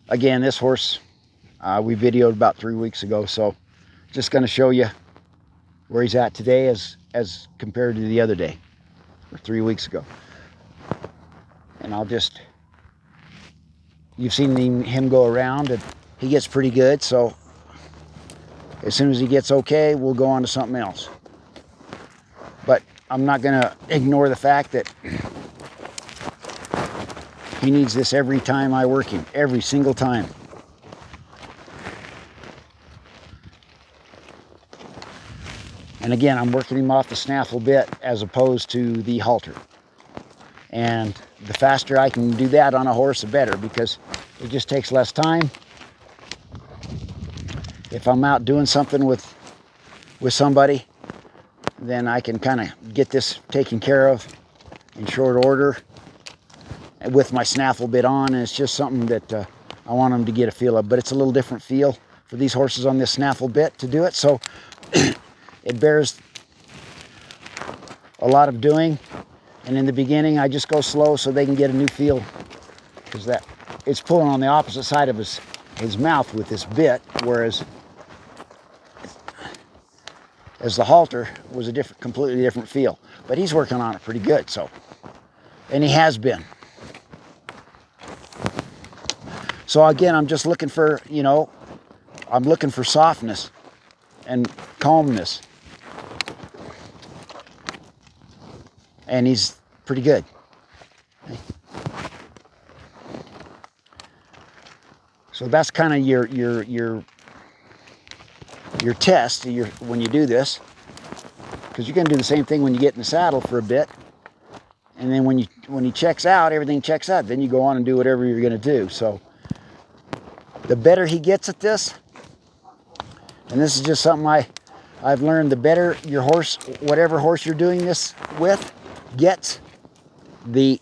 Again, this horse we videoed about 3 weeks ago, so just going to show you where he's at today as compared to the other day, or 3 weeks ago. And you've seen him go around, and he gets pretty good, so as soon as he gets okay, we'll go on to something else. But I'm not going to ignore the fact that he needs this every time I work him, every single time. And again, I'm working him off the snaffle bit as opposed to the halter. And the faster I can do that on a horse, the better, because it just takes less time. If I'm out doing something with somebody, then I can kind of get this taken care of in short order with my snaffle bit on, and it's just something that I want them to get a feel of. But it's a little different feel for these horses on this snaffle bit to do it, so it bears a lot of doing. And in the beginning, I just go slow so they can get a new feel, because it's pulling on the opposite side of his mouth with this bit, whereas the halter was a completely different feel. But he's working on it pretty good, so, and he has been. So again, I'm just looking for, I'm looking for softness and calmness. And he's pretty good. So that's kind of your test when you do this, because you're going to do the same thing when you get in the saddle for a bit, and then when he checks out, everything checks out. Then you go on and do whatever you're going to do. So the better he gets at this, and this is just something I've learned, the better your horse, whatever horse you're doing this with, gets, the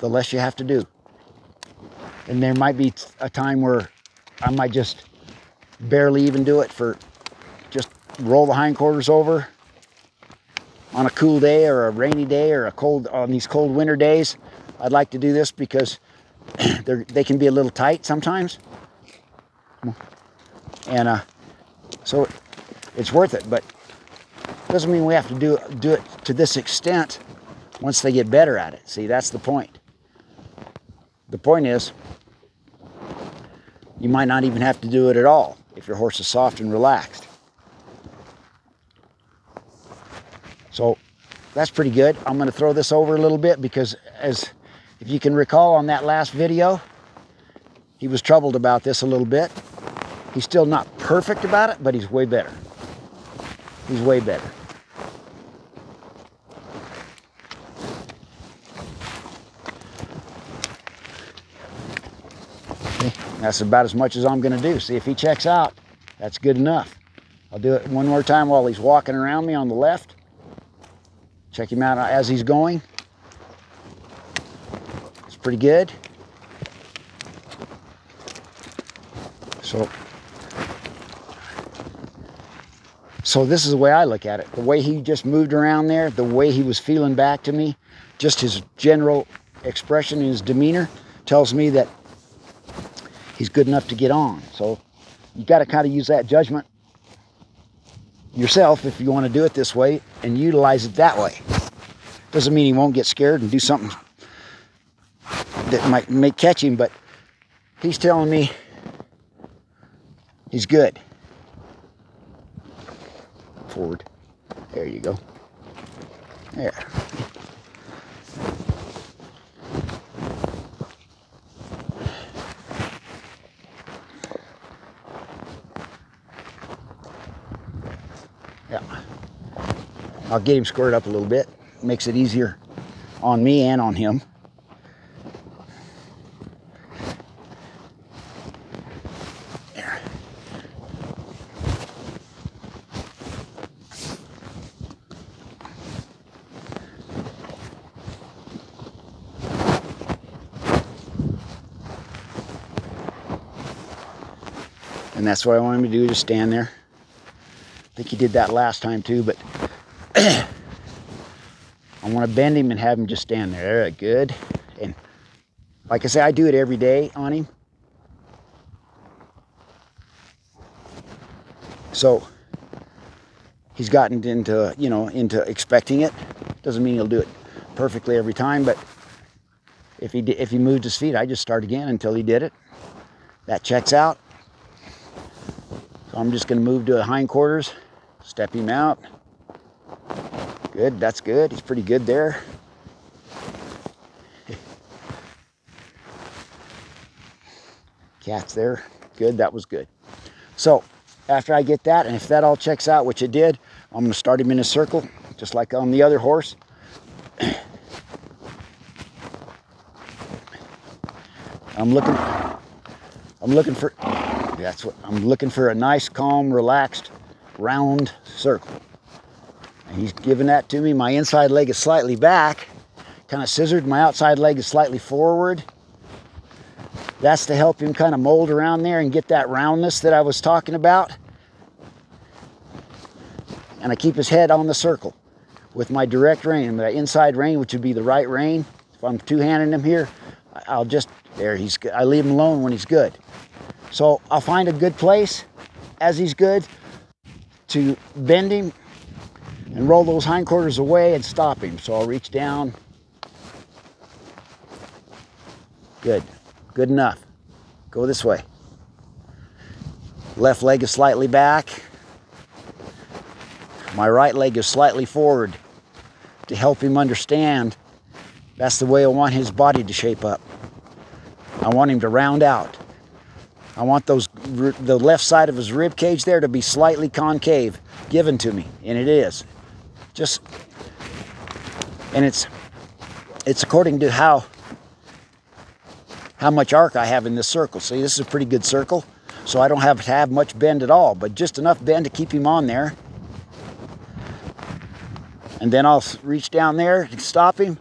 less you have to do. And there might be a time where I might just barely even do it, for just roll the hindquarters over on a cool day or a rainy day or on these cold winter days. I'd like to do this because they can be a little tight sometimes, and so it's worth it. But it doesn't mean we have to do it to this extent once they get better at it. See, that's the point. The point is, you might not even have to do it at all if your horse is soft and relaxed. So that's pretty good. I'm going to throw this over a little bit because, if you can recall on that last video, he was troubled about this a little bit. He's still not perfect about it, but he's way better. He's way better. Okay, that's about as much as I'm going to do. See, if he checks out, that's good enough. I'll do it one more time while he's walking around me on the left. Check him out as he's going. It's pretty good. So this is the way I look at it. The way he just moved around there, the way he was feeling back to me, just his general expression and his demeanor tells me that he's good enough to get on. So you got to kind of use that judgment yourself if you want to do it this way and utilize it that way. Doesn't mean he won't get scared and do something that might catch him, but he's telling me he's good. Forward. There you go. There. Yeah. I'll get him squared up a little bit. Makes it easier on me and on him. There. And that's what I want him to do, just stand there. I think he did that last time too, but I want to bend him and have him just stand there. Good. And like I say, I do it every day on him. So he's gotten into, you know, into expecting it. Doesn't mean he'll do it perfectly every time, but if he moved his feet, I just start again until he did it. That checks out. So I'm just going to move to the hindquarters, step him out. Good, that's good. He's pretty good there. Cat's there. Good, that was good. So after I get that, and if that all checks out, which it did, I'm going to start him in a circle, just like on the other horse. I'm looking for a nice, calm, relaxed, round circle. And he's giving that to me. My inside leg is slightly back, kind of scissored. My outside leg is slightly forward. That's to help him kind of mold around there and get that roundness that I was talking about. And I keep his head on the circle with my direct rein, my inside rein, which would be the right rein. If I'm two-handing him here, I'll just, I leave him alone when he's good. So I'll find a good place as he's good to bend him and roll those hindquarters away and stop him. So I'll reach down. Good. Good enough. Go this way. Left leg is slightly back. My right leg is slightly forward to help him understand that's the way I want his body to shape up. I want him to round out. I want the left side of his rib cage there to be slightly concave, given to me, and it is. And it's according to how much arc I have in this circle. See, this is a pretty good circle, so I don't have to have much bend at all, but just enough bend to keep him on there. And then I'll reach down there to stop him.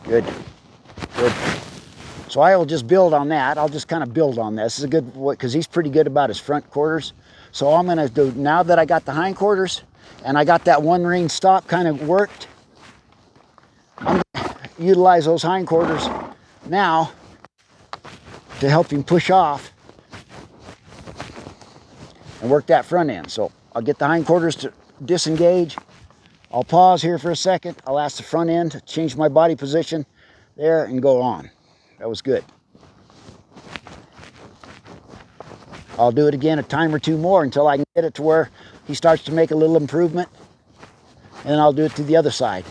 Good. Good. So I will just build on that. I'll just kind of build on this. This is a good, because he's pretty good about his front quarters. So I'm going to do, now that I got the hindquarters and I got that one rein stop kind of worked, I'm going to utilize those hindquarters now to help him push off and work that front end. So I'll get the hindquarters to disengage. I'll pause here for a second. I'll ask the front end to change my body position there and go on. That was good. I'll do it again a time or two more until I can get it to where he starts to make a little improvement. And then I'll do it to the other side.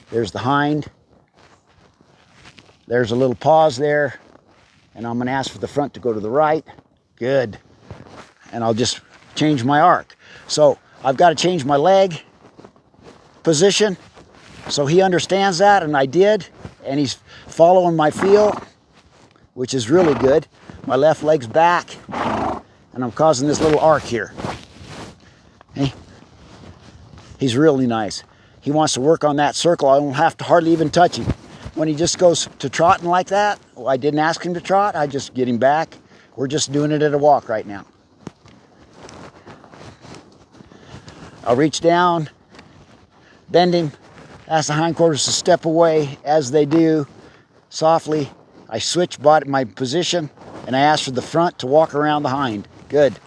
There's the hind. There's a little pause there. And I'm going to ask for the front to go to the right. Good. And I'll just change my arc. So I've got to change my leg position so he understands that, and I did. And he's following my feel, which is really good. My left leg's back, and I'm causing this little arc here. Hey, he's really nice. He wants to work on that circle. I don't have to hardly even touch him. When he just goes to trotting like that, well, I didn't ask him to trot. I just get him back. We're just doing it at a walk right now. I'll reach down, bend him, ask the hindquarters to step away. As they do, softly, I switch my position, and I ask for the front to walk around the hind. Good.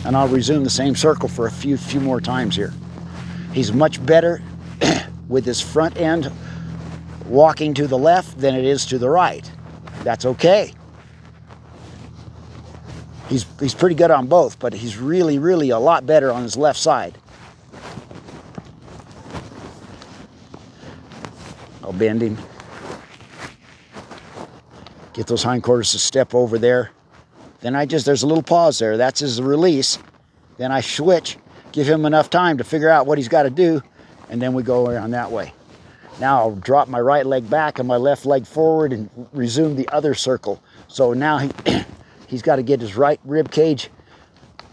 And I'll resume the same circle for a few more times here. He's much better with his front end walking to the left than it is to the right. That's okay. He's pretty good on both, but he's really, really a lot better on his left side. I'll bend him. Get those hindquarters to step over there. Then there's a little pause there. That's his release. Then I switch, give him enough time to figure out what he's got to do, and then we go around that way. Now I'll drop my right leg back and my left leg forward and resume the other circle. So now he's got to get his right rib cage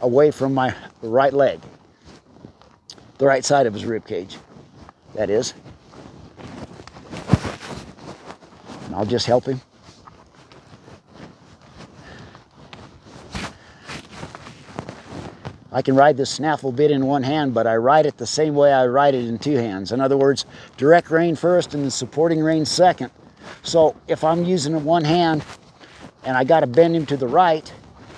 away from my right leg. The right side of his rib cage, that is. And I'll just help him. I can ride this snaffle bit in one hand, but I ride it the same way I ride it in two hands. In other words, direct rein first and the supporting rein second. So if I'm using one hand and I got to bend him to the right,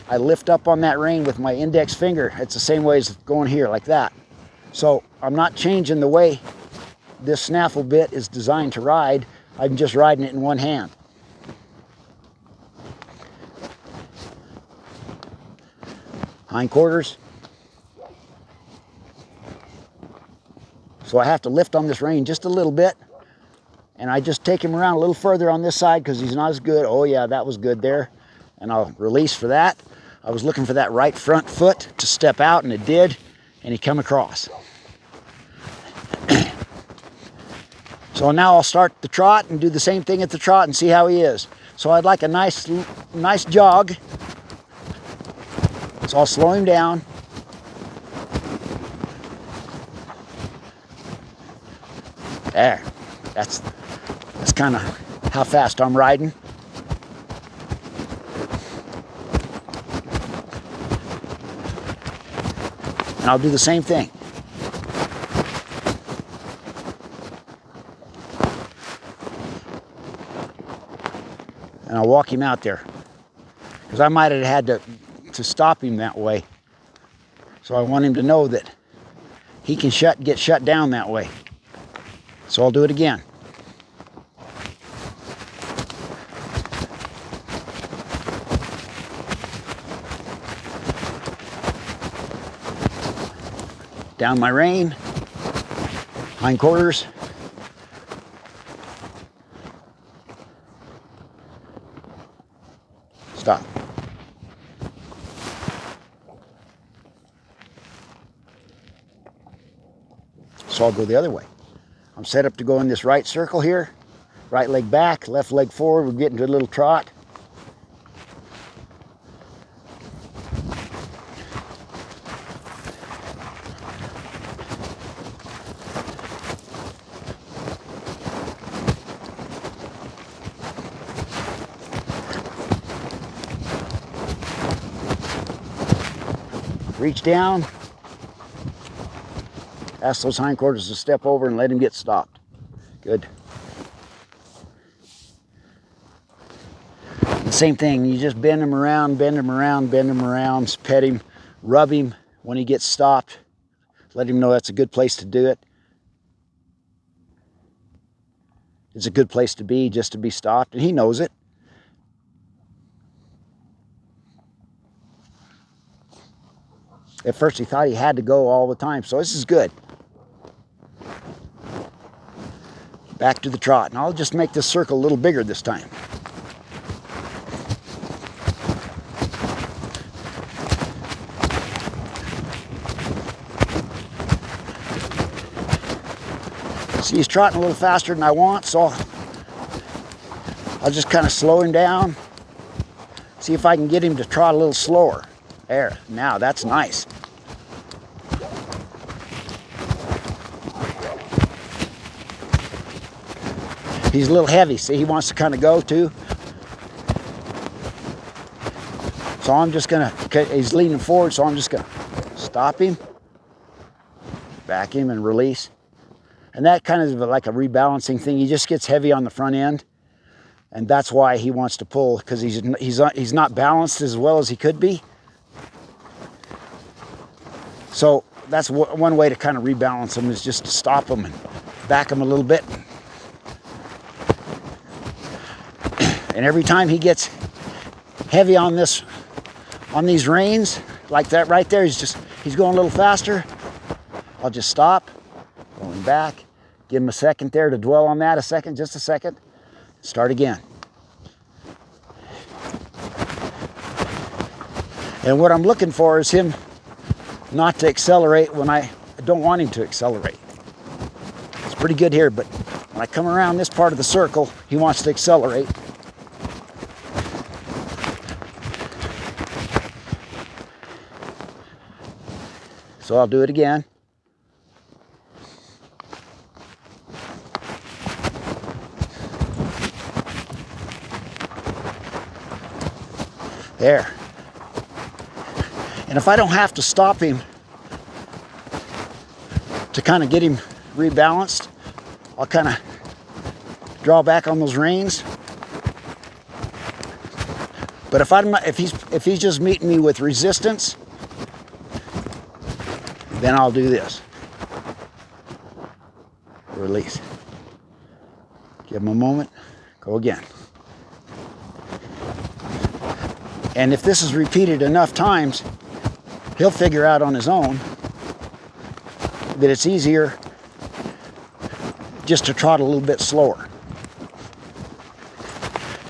I lift up on that rein with my index finger. It's the same way as going here, like that. So I'm not changing the way this snaffle bit is designed to ride. I'm just riding it in one hand. Hindquarters. So I have to lift on this rein just a little bit, and I just take him around a little further on this side because he's not as good. Oh yeah, that was good there. And I'll release for that. I was looking for that right front foot to step out, and it did, and he come across. So now I'll start the trot and do the same thing at the trot and see how he is. So I'd like a nice jog. So I'll slow him down. There, that's kind of how fast I'm riding. And I'll do the same thing. And I'll walk him out there, because I might have had to stop him that way. So I want him to know that he can get shut down that way. So I'll do it again. Down my rein, hindquarters. Stop. So I'll go the other way. I'm set up to go in this right circle here. Right leg back, left leg forward. We're getting to a little trot. Reach down. Ask those hindquarters to step over and let him get stopped. Good. The same thing, you just bend him around, bend him around, bend him around, pet him, rub him when he gets stopped. Let him know that's a good place to do it. It's a good place to be, just to be stopped, and he knows it. At first he thought he had to go all the time, so this is good. Back to the trot, and I'll just make this circle a little bigger this time. See, he's trotting a little faster than I want, so I'll just kind of slow him down. See if I can get him to trot a little slower. There, now that's nice. He's a little heavy, see, he wants to kind of go too. So I'm just gonna, he's leaning forward, so I'm just gonna stop him, back him and release. And that kind of is like a rebalancing thing. He just gets heavy on the front end, and that's why he wants to pull, because he's not balanced as well as he could be. So that's one way to kind of rebalance him, is just to stop him and back him a little bit. And every time he gets heavy on these reins, like that right there, he's going a little faster. I'll just stop, pull him back, give him a second there to dwell on that, just a second, start again. And what I'm looking for is him not to accelerate when I don't want him to accelerate. It's pretty good here, but when I come around this part of the circle, he wants to accelerate. So I'll do it again. There. And if I don't have to stop him to kind of get him rebalanced, I'll kind of draw back on those reins. But if he's just meeting me with resistance, then I'll do this. Release. Give him a moment. Go again. And if this is repeated enough times, he'll figure out on his own that it's easier just to trot a little bit slower.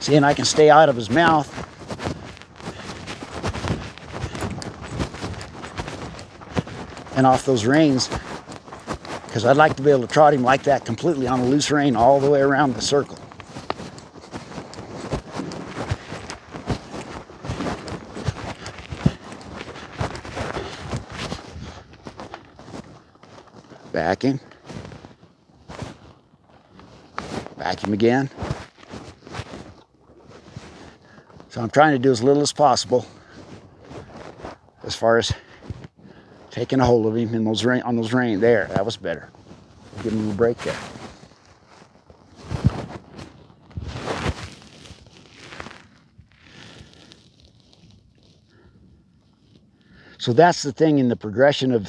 See, and I can stay out of his mouth. And off those reins, because I'd like to be able to trot him like that completely on a loose rein all the way around the circle. Back him. Back him again. So I'm trying to do as little as possible as far as taking a hold of him in those on those reins. There, that was better. Give him a break there. So that's the thing in the progression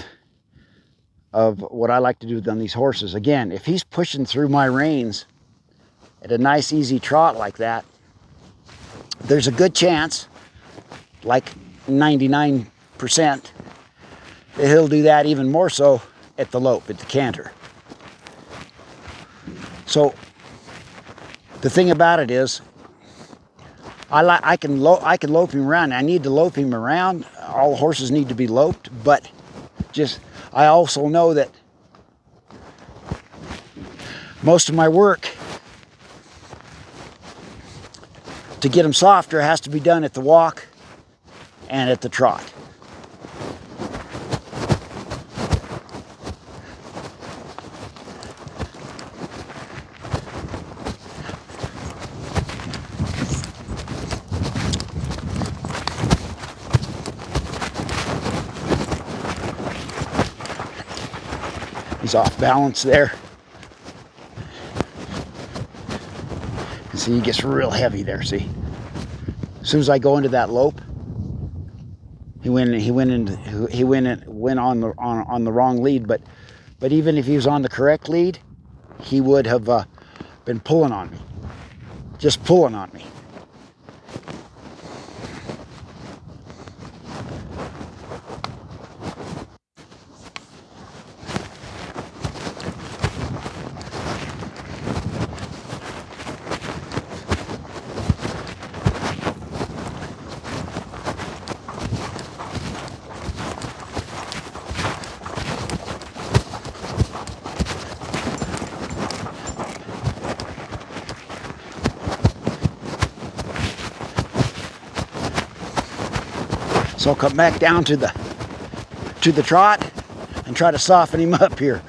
of what I like to do on these horses. Again, if he's pushing through my reins at a nice easy trot like that, there's a good chance, like 99%, that he'll do that even more so at the lope, at the canter. So the thing about it is, I can lope him around. I need to lope him around. All horses need to be loped, but I also know that most of my work to get him softer has to be done at the walk and at the trot. He's off balance there. And see, he gets real heavy there, see? As soon as I go into that lope, he went on the wrong lead, but even if he was on the correct lead, he would have been pulling on me. Just pulling on me. So I'll come back down to the trot and try to soften him up here.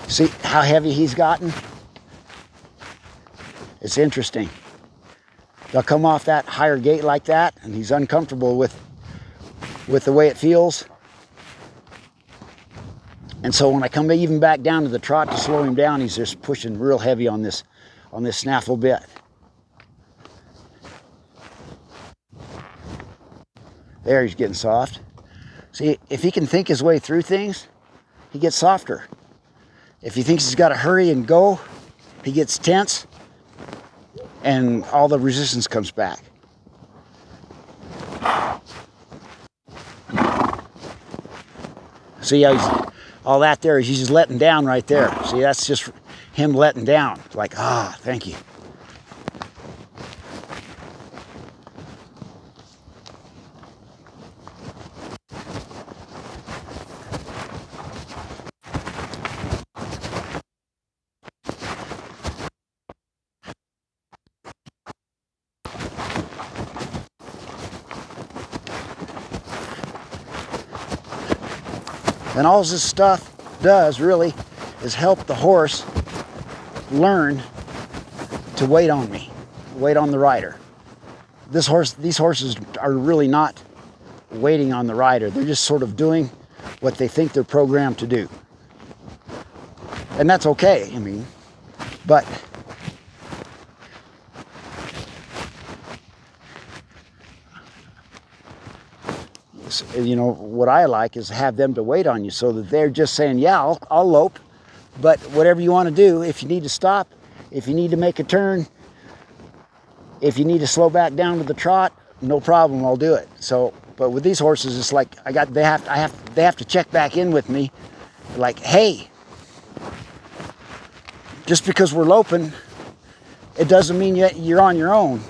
See how heavy he's gotten? It's interesting. They'll come off that higher gate like that, and he's uncomfortable with the way it feels. And so when I come even back down to the trot to slow him down, he's just pushing real heavy on this snaffle bit. There, he's getting soft. See, if he can think his way through things, he gets softer. If he thinks he's got to hurry and go, he gets tense, and all the resistance comes back. See how all that there is, he's just letting down right there. See, that's just him letting down. Like, thank you. And all this stuff does really is help the horse learn to wait on me, wait on the rider. These horses are really not waiting on the rider. They're just sort of doing what they think they're programmed to do. And that's okay, I mean, but you know, what I like is have them to wait on you so that they're just saying, yeah, I'll lope, but whatever you want to do, if you need to stop, if you need to make a turn, if you need to slow back down to the trot, no problem, I'll do it. So, but with these horses, it's like they have to check back in with me, like, hey, just because we're loping, it doesn't mean you're on your own.